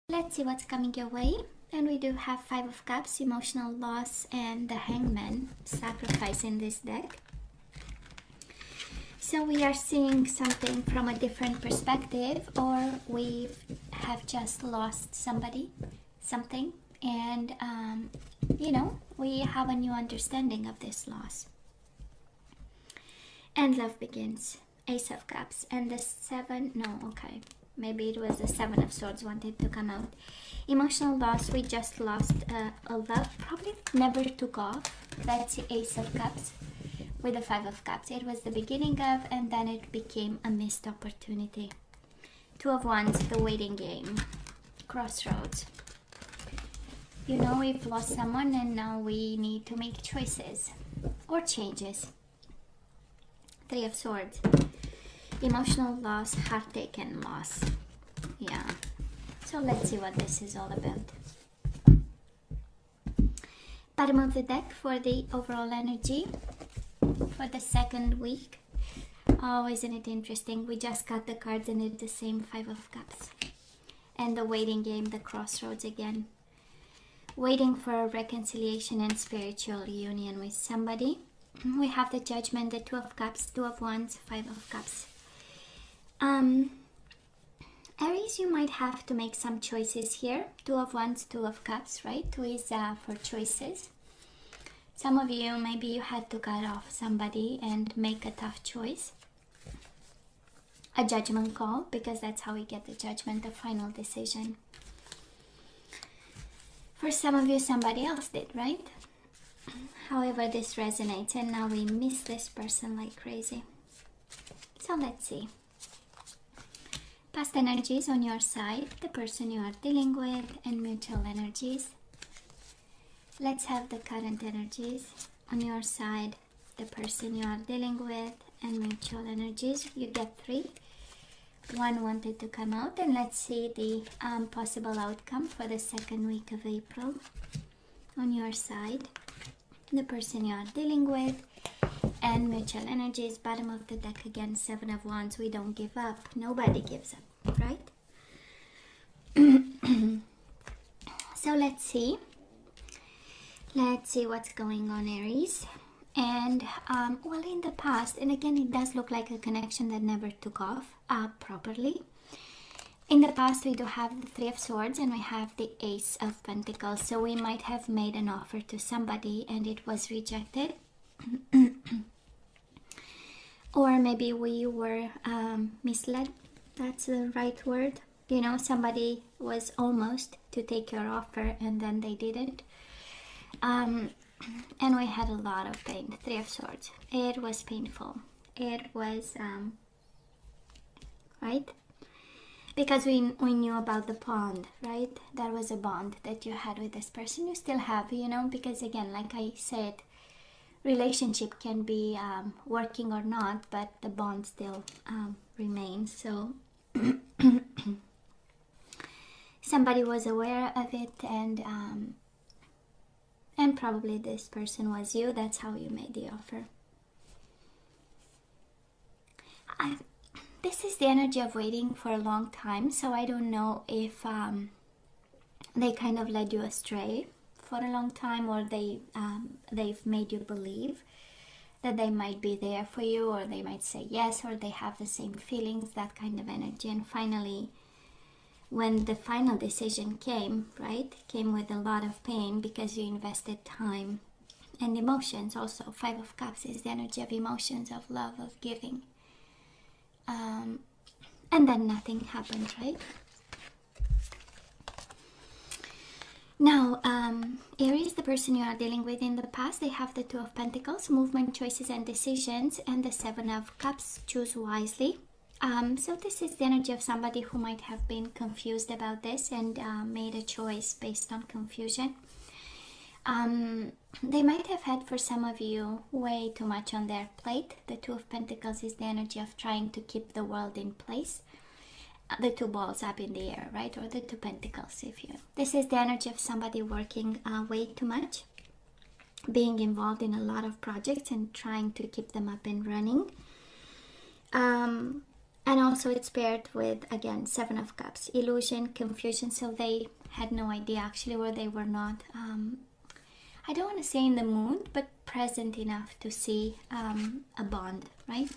Let's see what's coming your way. And we do have Five of Cups, emotional loss, and the Hangman, sacrifice in this deck. So we are seeing something from a different perspective, or we have just lost somebody, something, and we have a new understanding of this loss. And love begins. Ace of Cups and the maybe it was the Seven of Swords wanted to come out. Emotional loss, we just lost a love, probably never took off. That's the Ace of Cups with the Five of Cups. It was the beginning of, and then it became a missed opportunity. Two of Wands, the waiting game, crossroads. We've lost someone and now we need to make choices or changes. Three of Swords, emotional loss, heartache and loss. Yeah, so let's see what this is all about. Bottom of the deck for the overall energy for the second week. Oh, isn't it interesting? We just got the cards and it's the same Five of Cups. And the waiting game, the crossroads again. Waiting for a reconciliation and spiritual union with somebody. We have the Judgment, the Two of Cups, Two of Wands, Five of Cups. Aries, you might have to make some choices here. Two of Wands, Two of Cups, right? Two is for choices. Some of you, maybe you had to cut off somebody and make a tough choice. A judgment call, because that's how we get the judgment, the final decision. For some of you, somebody else did, right? However, this resonates, and now we miss this person like crazy. So let's see. Past energies on your side, the person you are dealing with, and mutual energies. Let's have the current energies on your side, the person you are dealing with, and mutual energies. You get 3. One wanted to come out, and let's see the possible outcome for the second week of April. On your side, the person you are dealing with, and mutual energies. Bottom of the deck again, Seven of Wands. We don't give up. Nobody gives up, right? So let's see. Let's see what's going on, Aries. And well, in the past, and again, it does look like a connection that never took off properly. In the past, we do have the Three of Swords and we have the Ace of Pentacles. So we might have made an offer to somebody and it was rejected. Or maybe we were misled. That's the right word. Somebody was almost to take your offer and then they didn't. And we had a lot of pain. Three of Swords. It was painful. It was, right? Because we knew about the bond, right? There was a bond that you had with this person. You still have, because again, like I said, relationship can be working or not, but the bond still remains. So somebody was aware of it, and probably this person was you. That's how you made the offer. This is the energy of waiting for a long time, so I don't know if they kind of led you astray for a long time, or they've made you believe that they might be there for you, or they might say yes, or they have the same feelings, that kind of energy. And finally, when the final decision came, right, came with a lot of pain because you invested time and emotions. Also, Five of Cups is the energy of emotions, of love, of giving. And then nothing happened, right? Now, Aries, the person you are dealing with in the past, they have the Two of Pentacles, movement, choices, and decisions, and the Seven of Cups, choose wisely. So this is the energy of somebody who might have been confused about this and made a choice based on confusion. They might have had, for some of you, way too much on their plate. The Two of Pentacles is the energy of trying to keep the world in place. The two balls up in the air, right? Or the Two Pentacles, if you... This is the energy of somebody working way too much, being involved in a lot of projects and trying to keep them up and running. And also it's paired with, again, Seven of Cups, illusion, confusion. So they had no idea actually, or they were not, I don't want to say in the mood, but present enough to see a bond, right?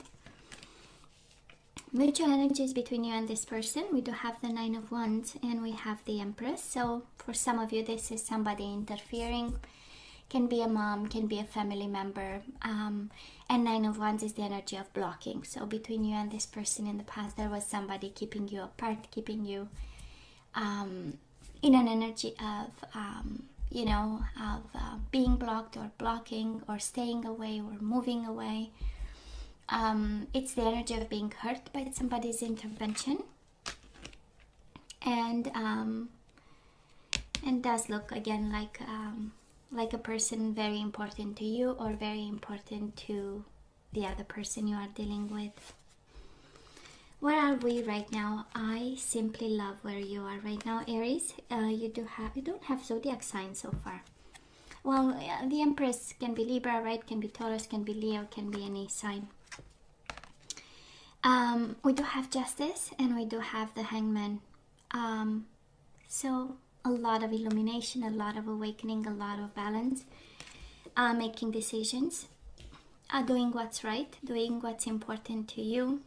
Mutual energies between you and this person. We do have the Nine of Wands and we have the Empress. So for some of you, this is somebody interfering. Can be a mom, can be a family member. And Nine of Wands is the energy of blocking. So between you and this person in the past, there was somebody keeping you apart, keeping you in an energy of, being blocked or blocking or staying away or moving away. It's the energy of being hurt by somebody's intervention, and does look again like a person very important to you or very important to the other person you are dealing with. Where are we right now? I simply love where you are right now, Aries. You don't have zodiac signs so far. Well, the Empress can be Libra, right? Can be Taurus, can be Leo, can be any sign. We do have Justice and we do have the Hangman. So a lot of illumination, a lot of awakening, a lot of balance, making decisions, doing what's right, doing what's important to you.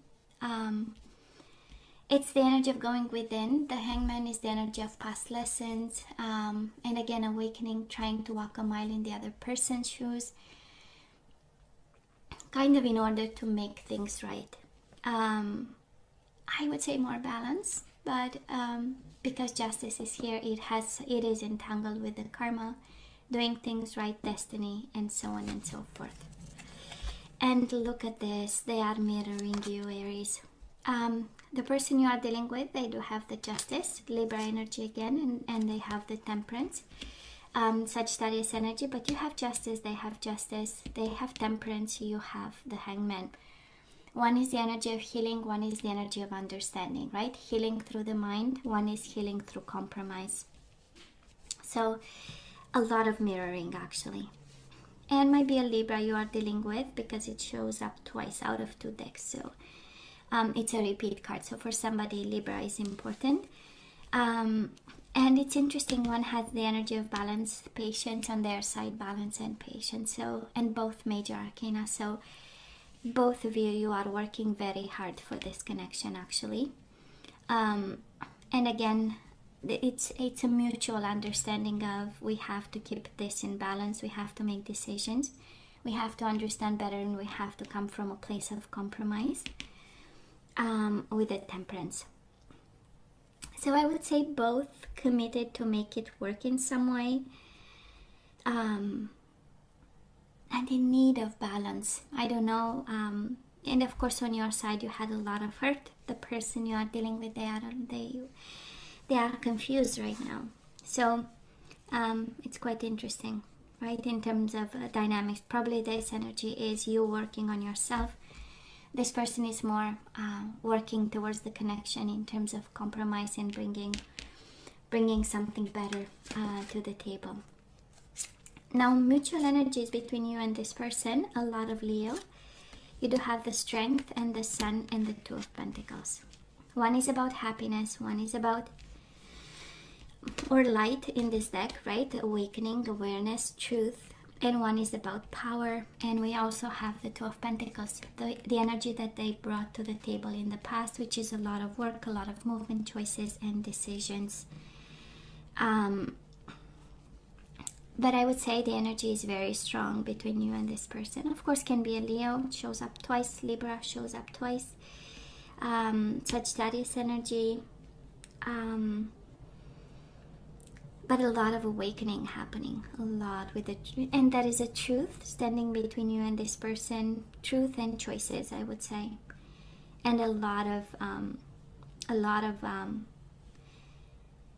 It's the energy of going within. The Hangman is the energy of past lessons, and again, awakening, trying to walk a mile in the other person's shoes, kind of in order to make things right. I would say more balance, but because Justice is here, it is entangled with the karma, doing things right, destiny, and so on and so forth. And look at this, they are mirroring you, Aries. The person you are dealing with, they do have the Justice, Libra energy again, and they have the Temperance, Sagittarius energy, but you have Justice, they have Justice, they have Temperance, you have the Hangman. One is the energy of healing, one is the energy of understanding, right? Healing through the mind, one is healing through compromise. So a lot of mirroring actually. And might be a Libra you are dealing with because it shows up twice out of 2 decks. So it's a repeat card. So for somebody, Libra is important. And it's interesting, one has the energy of balance, patience on their side, balance and patience. So, and both major arcana. So both of you are working very hard for this connection actually. And again, it's a mutual understanding of we have to keep this in balance, we have to make decisions, we have to understand better, and we have to come from a place of compromise with the Temperance. So I would say both committed to make it work in some way, and in need of balance. I don't know. And of course, on your side, you had a lot of hurt. The person you are dealing with, they are confused right now. So it's quite interesting, right? In terms of dynamics, probably this energy is you working on yourself. This person is more working towards the connection in terms of compromise and bringing something better to the table. Now, mutual energies between you and this person, a lot of Leo. You do have the Strength and the Sun and the Two of Pentacles. One is about happiness, one is about, or light in this deck, right? Awakening, awareness, truth. And one is about power. And we also have the Two of Pentacles, the energy that they brought to the table in the past, which is a lot of work, a lot of movement, choices, and decisions. But I would say the energy is very strong between you and this person. Of course, can be a Leo, shows up twice. Libra shows up twice. Sagittarius energy. But a lot of awakening happening. A lot with it. And that is a truth standing between you and this person. Truth and choices, I would say. And a lot of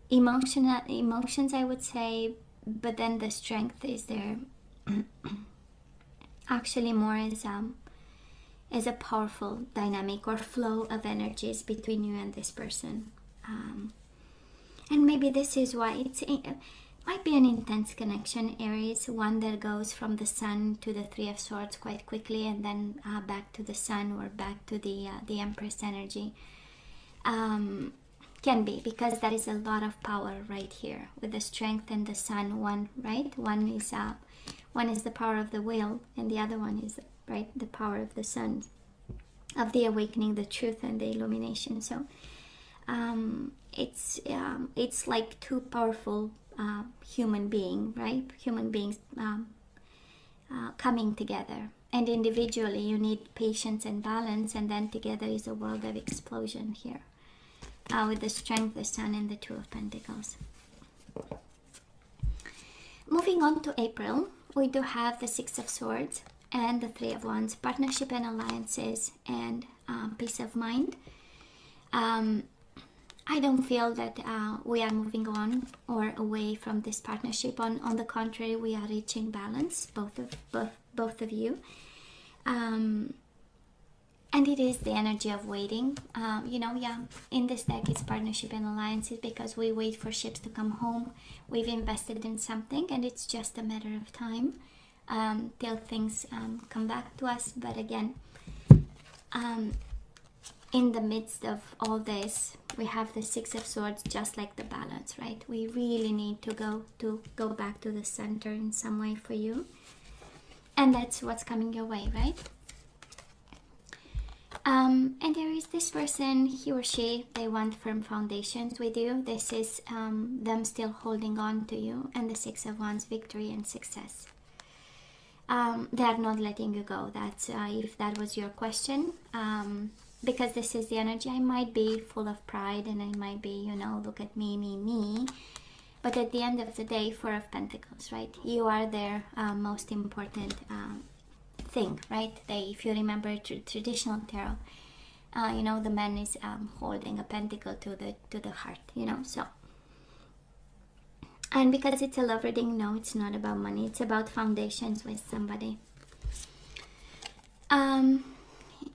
emotions, I would say. But then the strength is there actually more as a powerful dynamic or flow of energies between you and this person. And maybe this is why might be an intense connection, Aries, one that goes from the Sun to the Three of Swords quite quickly, and then back to the Sun or back to the Empress energy. Can be, because there is a lot of power right here with the Strength and the Sun. One, right? One is the power of the will, and the other one is, right, the power of the Sun, of the awakening, the truth, and the illumination. So it's like two powerful human beings, right? Human beings coming together. And individually you need patience and balance, and then together is a world of explosion here. With the Strength, the Sun, and the Two of Pentacles. Moving on to April, we do have the Six of Swords and the Three of Wands, partnership and alliances, and peace of mind. I don't feel that we are moving on or away from this partnership. On the contrary, we are reaching balance, both of you. And it is the energy of waiting. In this deck it's partnership and alliances because we wait for ships to come home. We've invested in something, and it's just a matter of time till things come back to us. But again, in the midst of all this, we have the Six of Swords, just like the balance, right? We really need to go back to the center in some way for you. And that's what's coming your way, right? And there is this person, he or she, they want firm foundations with you. This is them still holding on to you. And the Six of Wands, victory and success. They are not letting you go. That's if that was your question. Because this is the energy. I might be full of pride, and I might be, look at me. But at the end of the day, Four of Pentacles, right? You are their most important thing, right? If you remember traditional tarot, the man is holding a pentacle to the heart, so. And because it's a love reading, no, it's not about money. It's about foundations with somebody.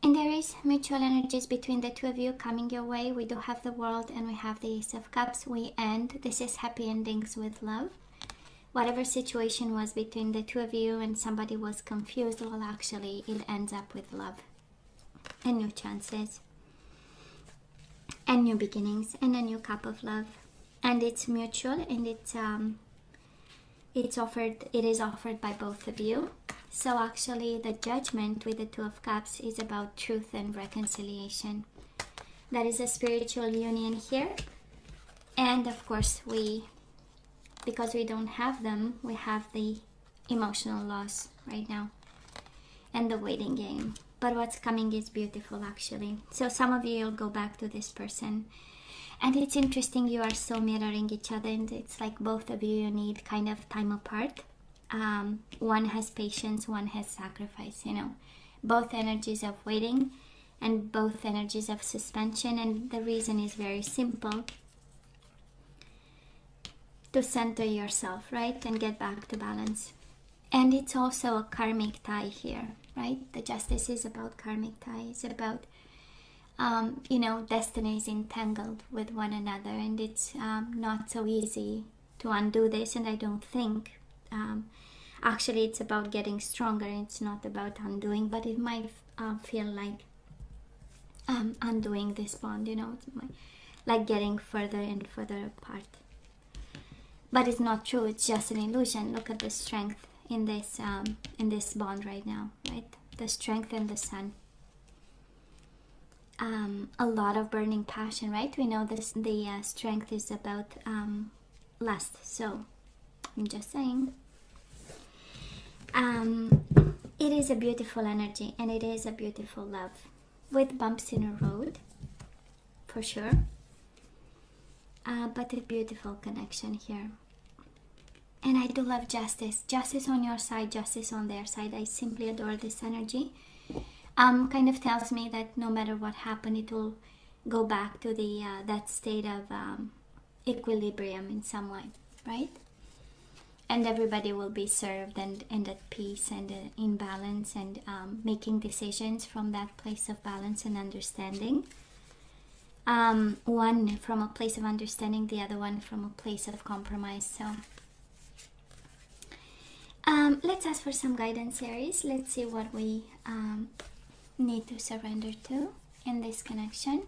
And there is mutual energies between the two of you coming your way. We do have the World, and we have the Ace of Cups. We end. This is happy endings with love. Whatever situation was between the two of you and somebody was confused, well, actually, it ends up with love and new chances and new beginnings and a new cup of love. And it's mutual, and it is offered by both of you. So actually, the Judgment with the Two of Cups is about truth and reconciliation. That is a spiritual union here. And of course, because we don't have them, we have the emotional loss right now and the waiting game. But what's coming is beautiful, actually. So some of you will go back to this person, and it's interesting, you are so mirroring each other, and it's like both of you need kind of time apart. One has patience, one has sacrifice, both energies of waiting and both energies of suspension. And the reason is very simple: to center yourself, right, and get back to balance. And it's also a karmic tie here, right? The Justice is about karmic tie. It's about destiny is entangled with one another, and it's not so easy to undo this. And I don't think actually it's about getting stronger. It's not about undoing, but it might feel like undoing this bond, it's like getting further and further apart. But it's not true. It's just an illusion. Look at the strength in this bond right now, right? The strength and the Sun. A lot of burning passion, right? We know this. The strength is about lust. So I'm just saying. It is a beautiful energy, and it is a beautiful love with bumps in a road, for sure. But a beautiful connection here. And I do love justice. Justice on your side, justice on their side. I simply adore this energy. Kind of tells me that no matter what happened, it will go back to the that state of equilibrium in some way, right? And everybody will be served and at peace and in balance, and making decisions from that place of balance and understanding. One from a place of understanding, the other one from a place of compromise. So Let's ask for some guidance, Aries. Let's see what we need to surrender to in this connection.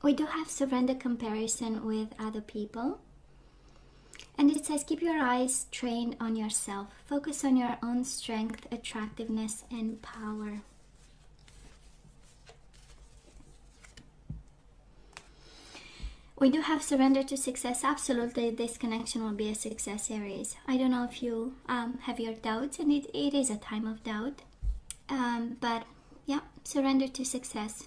We do have surrender comparison with other people. And it says, keep your eyes trained on yourself. Focus on your own strength, attractiveness, and power. We do have surrender to success. Absolutely, this connection will be a success, Aries. I don't know if you have your doubts, and it is a time of doubt. But yeah, surrender to success.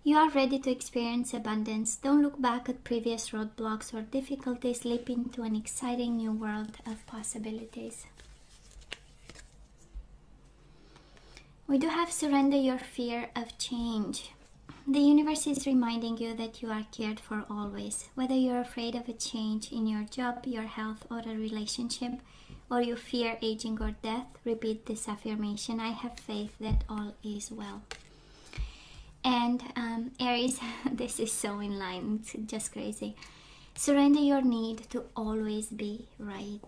You are ready to experience abundance. Don't look back at previous roadblocks or difficulties. Leap into an exciting new world of possibilities. We do have surrender your fear of change. The universe is reminding you that you are cared for always. Whether you're afraid of a change in your job, your health, or a relationship, or you fear aging or death, repeat this affirmation. I have faith that all is well. And Aries, this is so in line, it's just crazy. Surrender your need to always be right.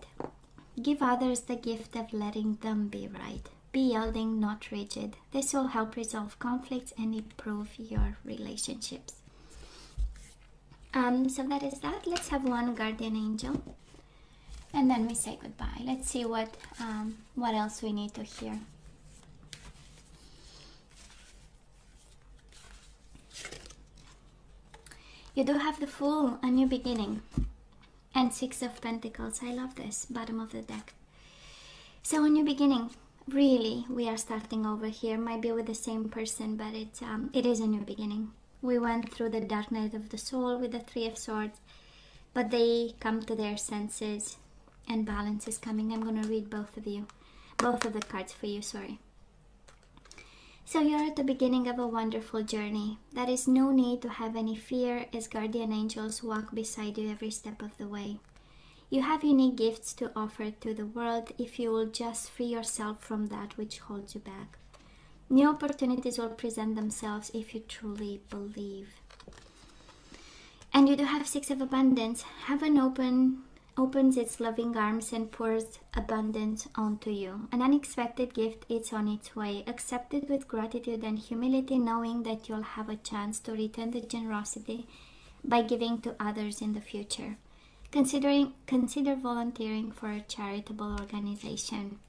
Give others the gift of letting them be right. Be yielding, not rigid. This will help resolve conflicts and improve your relationships. So that is that. Let's have one guardian angel, and then we say goodbye. Let's see what else we need to hear. You do have the Fool, a new beginning, and Six of Pentacles. I love this, bottom of the deck. So a new beginning. Really, we are starting over here. Might be with the same person, but it is a new beginning. We went through the dark night of the soul with the Three of Swords, but they come to their senses, and balance is coming. I'm going to read both of the cards for you, sorry. So you're at the beginning of a wonderful journey. There is no need to have any fear, as guardian angels walk beside you every step of the way. You have unique gifts to offer to the world if you will just free yourself from that which holds you back. New opportunities will present themselves if you truly believe. And you do have Six of Abundance. Heaven opens its loving arms and pours abundance onto you. An unexpected gift is on its way. Accept it with gratitude and humility, knowing that you'll have a chance to return the generosity by giving to others in the future. Consider volunteering for a charitable organization.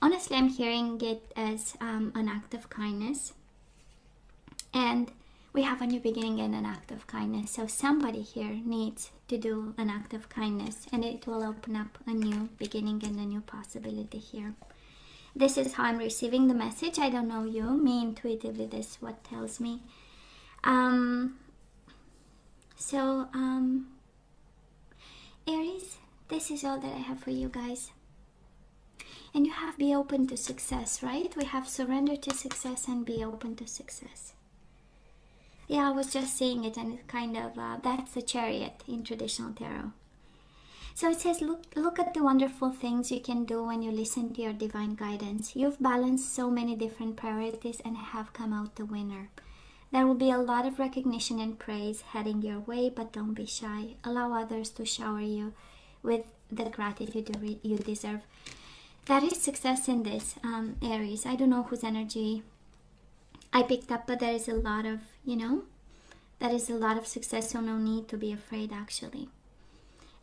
Honestly, I'm hearing it as an act of kindness. And we have a new beginning and an act of kindness. So somebody here needs to do an act of kindness, and it will open up a new beginning and a new possibility here. This is how I'm receiving the message. I don't know you. Me intuitively, this is what tells me. Aries, this is all that I have for you guys. And you have be open to success, right? We have surrender to success and be open to success. Yeah, I was just seeing it, and it kind of, that's the Chariot in traditional tarot. So it says, look at the wonderful things you can do when you listen to your divine guidance. You've balanced so many different priorities and have come out the winner. There will be a lot of recognition and praise heading your way, but don't be shy. Allow others to shower you with the gratitude you deserve. That is success in this, Aries. I don't know whose energy I picked up, but there is a lot of, there is a lot of success, so no need to be afraid, actually.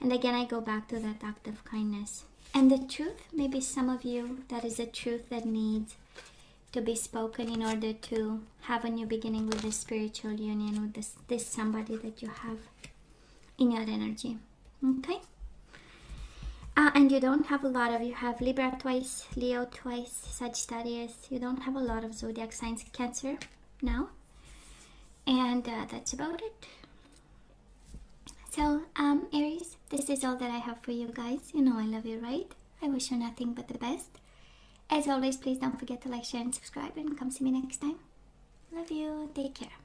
And again, I go back to that act of kindness. And the truth, maybe some of you, that is a truth that needs to be spoken in order to have a new beginning with this spiritual union with this somebody that you have in your energy. Okay? And you don't have a lot of, you have Libra twice, Leo twice, Sagittarius. You don't have a lot of zodiac signs. Cancer now. And that's about it. So, Aries, this is all that I have for you guys. You know I love you, right? I wish you nothing but the best. As always, please don't forget to like, share, and subscribe, and come see me next time. Love you. Take care.